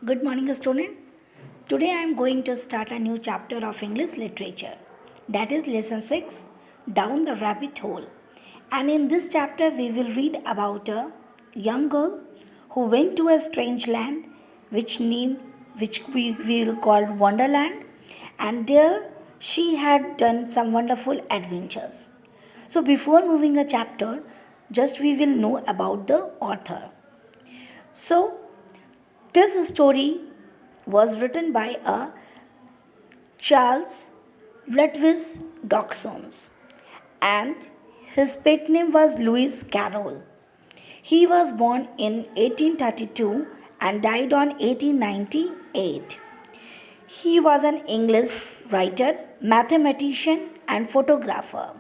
Good morning, student. Today I am going to start a new chapter of English literature. That is lesson 6, Down the Rabbit Hole. And in this chapter we will read about a young girl who went to a strange land which we will call Wonderland, and there she had done some wonderful adventures. So before moving a chapter, just we will know about the author. So this story was written by a Charles Ludwig Dawkins, and his pet name was Lewis Carroll. He was born in 1832 and died on 1898. He was an English writer, mathematician, and photographer.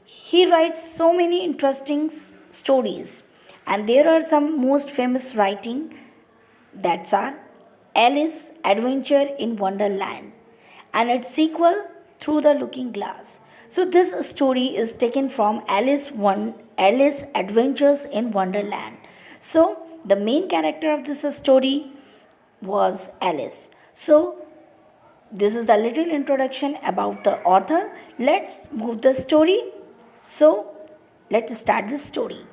He writes so many interesting stories, and there are some most famous writing that's are Alice Adventure in Wonderland and its sequel Through the Looking Glass. So this story is taken from Alice Adventures in Wonderland. So the main character of this story was Alice. So this is the little introduction about the author. Let's move the story. So let's start the story.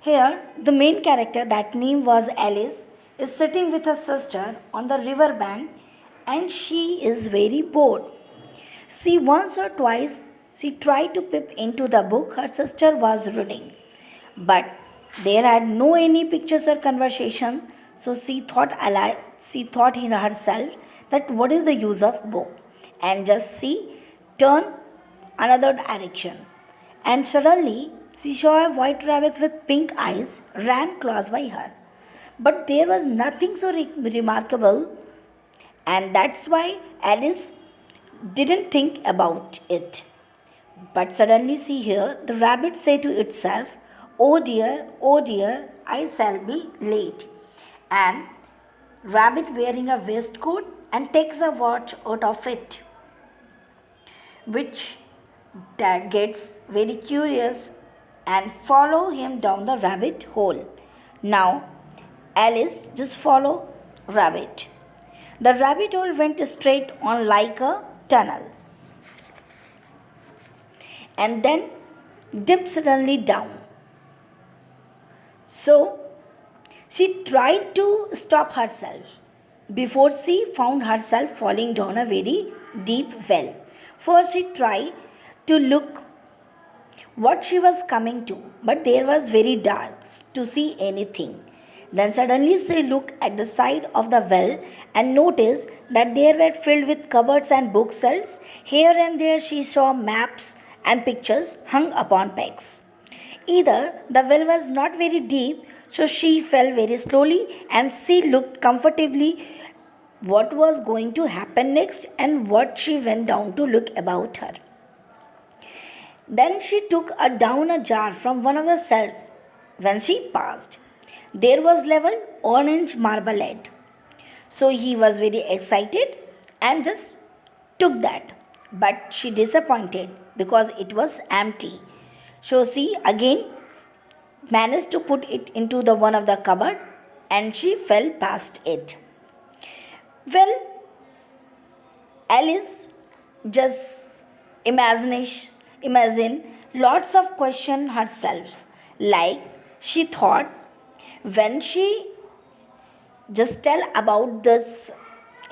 Here, the main character, that name was Alice, is sitting with her sister on the river bank, and she is very bored. See, once or twice she tried to peep into the book her sister was reading, but there had no any pictures or conversation. So she thought in herself that what is the use of book, and just she turn another direction, and suddenly she saw a white rabbit with pink eyes ran close by her. But there was nothing so remarkable, and that's why Alice didn't think about it. But suddenly she heard the rabbit say to itself, oh dear, I shall be late." And rabbit wearing a waistcoat and takes a watch out of it, which that gets very curious and follow him down the rabbit hole. Now Alice just follow rabbit. The rabbit hole went straight on like a tunnel, and then dipped suddenly down. So she tried to stop herself before she found herself falling down a very deep well. First she tried to look what she was coming to, but there was very dark to see anything. Then suddenly she looked at the side of the well and noticed that they were filled with cupboards and bookshelves. Here and there she saw maps and pictures hung upon pegs. Either the well was not very deep, so she fell very slowly, and she looked comfortably what was going to happen next and what she went down to look about her. Then she took down a jar from one of the shelves. When she passed, there was level orange marmalade. So he was very excited and just took that. But she disappointed because it was empty. So she again managed to put it into the one of the cupboard, and she fell past it. Well, Alice just imagine lots of question herself, like she thought when she just tell about this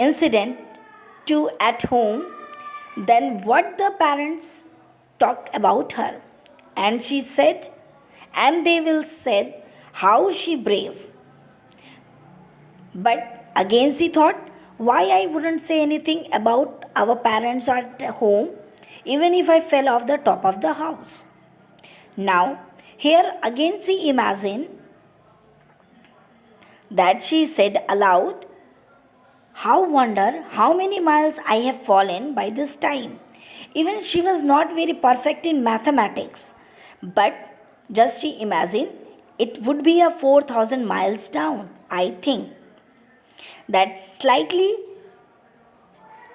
incident to at home, then what the parents talk about her, and she said, and they will said how she brave. But again she thought, why I wouldn't say anything about our parents at home, even if I fell off the top of the house. Now, here again she imagined that she said aloud, how wonder how many miles I have fallen by this time. Even she was not very perfect in mathematics, but just she imagined it would be a 4,000 miles down, I think. That slightly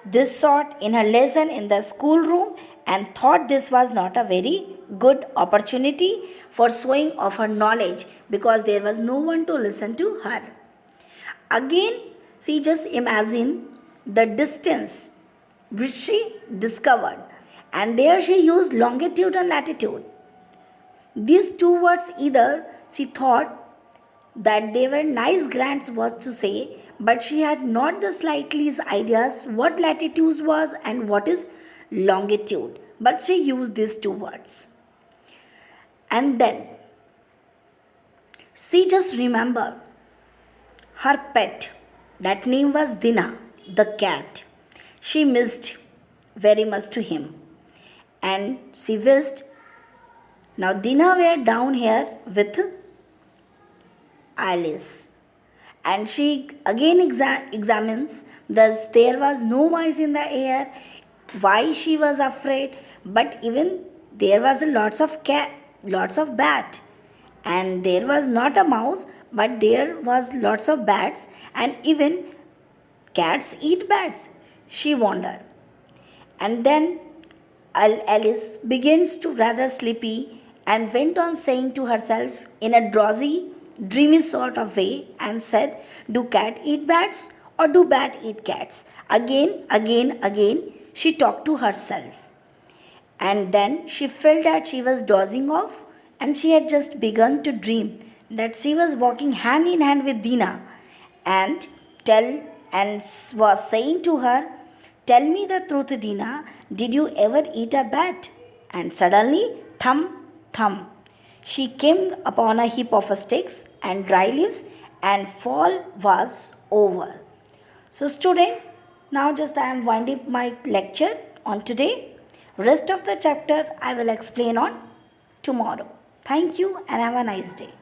this sort in her lesson in the schoolroom, and thought this was not a very good opportunity for showing of her knowledge because there was no one to listen to her. again she just imagined the distance which she discovered, and there she used longitude and latitude. These two words, either she thought that they were nice grand words to say, but she had not the slightest ideas what latitude was and what is longitude, but she used these two words. And then she just remembered her pet, that name was Dina, the cat. She missed very much to him, and she wished. Now Dina were down here with Alice, and she again examines that there was no mice in the air. Why she was afraid? But even there was lots of bat, and there was not a mouse, but there was lots of bats, and even cats eat bats. She wondered, and then Alice begins to rather sleepy and went on saying to herself in a drowsy, dreamy sort of way, and said, "Do cat eat bats or do bat eat cats?" Again, she talked to herself. And then she felt that she was dozing off, and she had just begun to dream that she was walking hand in hand with Dina and was saying to her, "Tell me the truth, Dina, did you ever eat a bat?" And suddenly, thump, thump, she came upon a heap of sticks and dry leaves, and fall was over. So student, now just I am winding up my lecture on today. Rest of the chapter I will explain on tomorrow. Thank you and have a nice day.